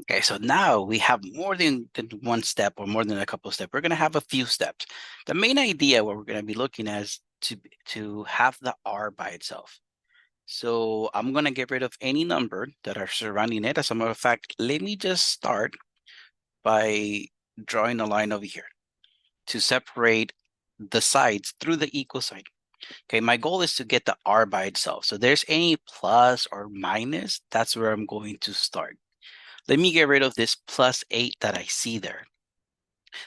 Okay, so now we have more than one step or more than a couple of steps. We're going to have a few steps. The main idea what we're going to be looking at is to have the R by itself. So I'm going to get rid of any number that are surrounding it. As a matter of fact, let me just start by drawing a line over here to separate the sides through the equal sign. Okay, my goal is to get the R by itself. So there's any plus or minus, that's where I'm going to start. Let me get rid of this plus 8 that I see there.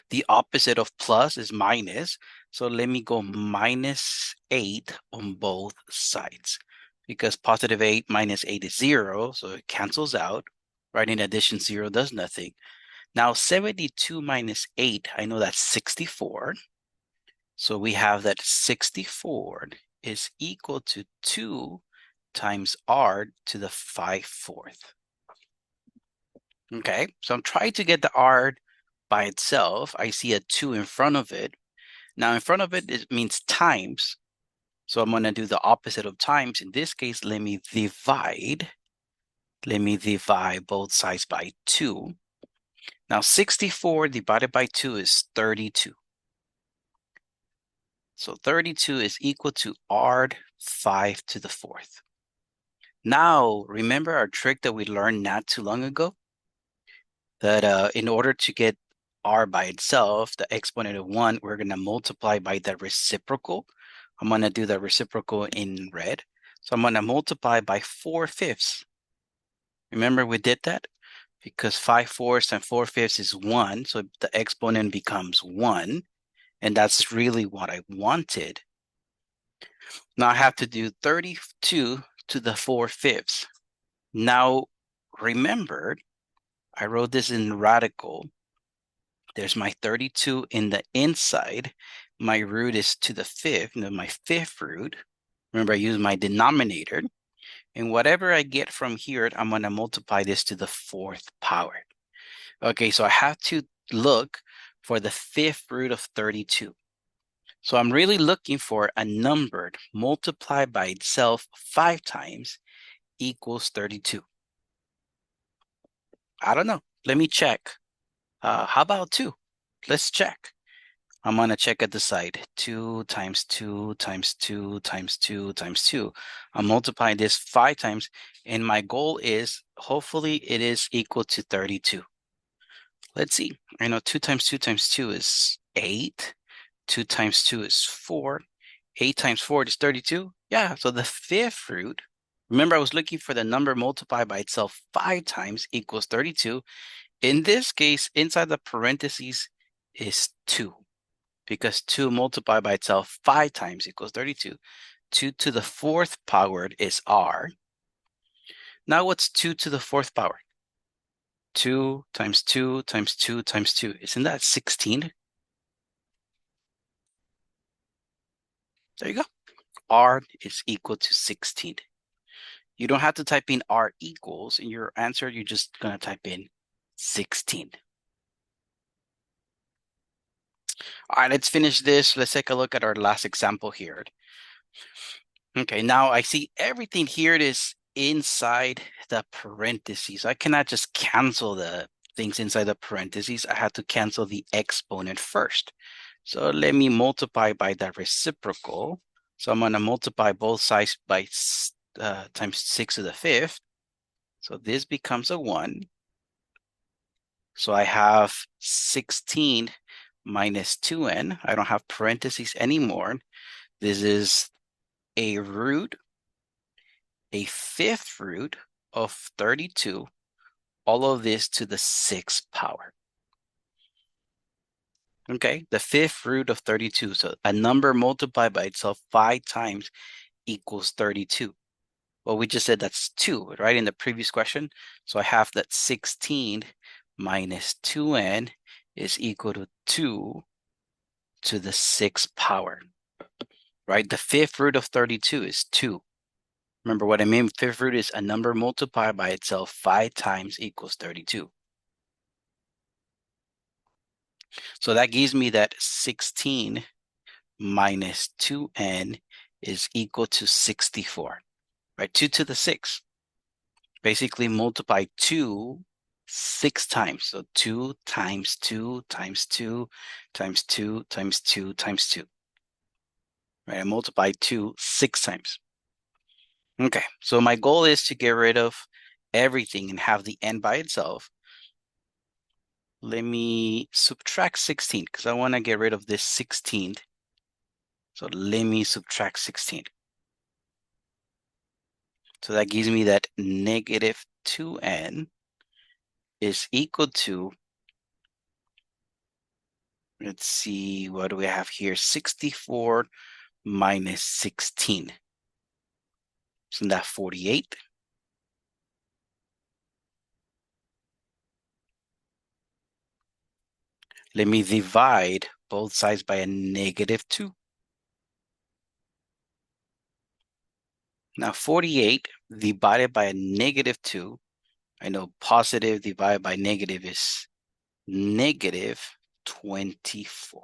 The opposite of plus is minus. So let me go minus 8 on both sides because positive 8 minus 8 is 0. So it cancels out. Right? In addition, 0 does nothing. Now 72 minus 8, I know that's 64. So we have that 64 is equal to 2 times r to the 5/4. Okay, so I'm trying to get the r by itself. I see a 2 in front of it. Now in front of it, it means times. So I'm going to do the opposite of times. In this case, let me divide. Let me divide both sides by 2. Now 64 divided by 2 is 32. So 32 is equal to r 5 to the 4th. Now, remember our trick that we learned not too long ago? That in order to get r by itself, the exponent of 1, we're going to multiply by the reciprocal. I'm going to do the reciprocal in red. So I'm going to multiply by 4/5. Remember we did that? Because 5/4 and 4/5 is 1. So the exponent becomes 1. And that's really what I wanted. Now I have to do 32 to the 4/5. Now, remember, I wrote this in radical. There's my 32 in the inside. My root is to the 5th, my 5th root. Remember, I use my denominator. And whatever I get from here, I'm going to multiply this to the 4th power. Okay, so I have to look for the 5th root of 32. So I'm really looking for a number multiplied by itself 5 times equals 32. I don't know. Let me check. How about 2? Let's check. I'm going to check at the side. 2 times 2 times 2 times 2 times 2. I'm multiplying this 5 times, and my goal is hopefully it is equal to 32. Let's see. I know 2 times 2 times 2 is 8. 2 times 2 is 4. 8 times 4 is 32. Yeah, so the 5th root, remember I was looking for the number multiplied by itself 5 times equals 32. In this case, inside the parentheses is 2, because 2 multiplied by itself 5 times equals 32. 2 to the 4th power is r. Now what's 2 to the 4th power? 2 times 2 times 2 times 2. Isn't that 16? There you go. R is equal to 16. You don't have to type in R equals in your answer. You're just going to type in 16. All right, let's finish this. Let's take a look at our last example here. Okay, now I see everything here. It is inside the parentheses. I cannot just cancel the things inside the parentheses. I have to cancel the exponent first. So let me multiply by the reciprocal. So I'm going to multiply both sides by times 6 to the 5th. So this becomes a 1. So I have 16 minus 2n. I don't have parentheses anymore. This is a root, a 5th root of 32, all of this to the 6th power. Okay, the 5th root of 32. So a number multiplied by itself 5 times equals 32. Well, we just said that's 2, right, in the previous question. So I have that 16 minus 2n is equal to 2 to the 6th power, right? The 5th root of 32 is 2. Remember what I mean? 5th root is a number multiplied by itself 5 times equals 32. So that gives me that 16 minus 2n is equal to 64, right? 2 to the 6. Basically multiply 2 6 times. So 2 times 2 times 2 times 2 times 2 times 2. Right, I multiplied 2 6 times. Okay, so my goal is to get rid of everything and have the n by itself. Let me subtract 16 because I want to get rid of this 16. So let me subtract 16. So that gives me that negative 2n is equal to, let's see, what do we have here? 64 minus 16. Isn't that 48? Let me divide both sides by a negative 2. Now 48 divided by a negative 2, I know positive divided by negative is negative 24.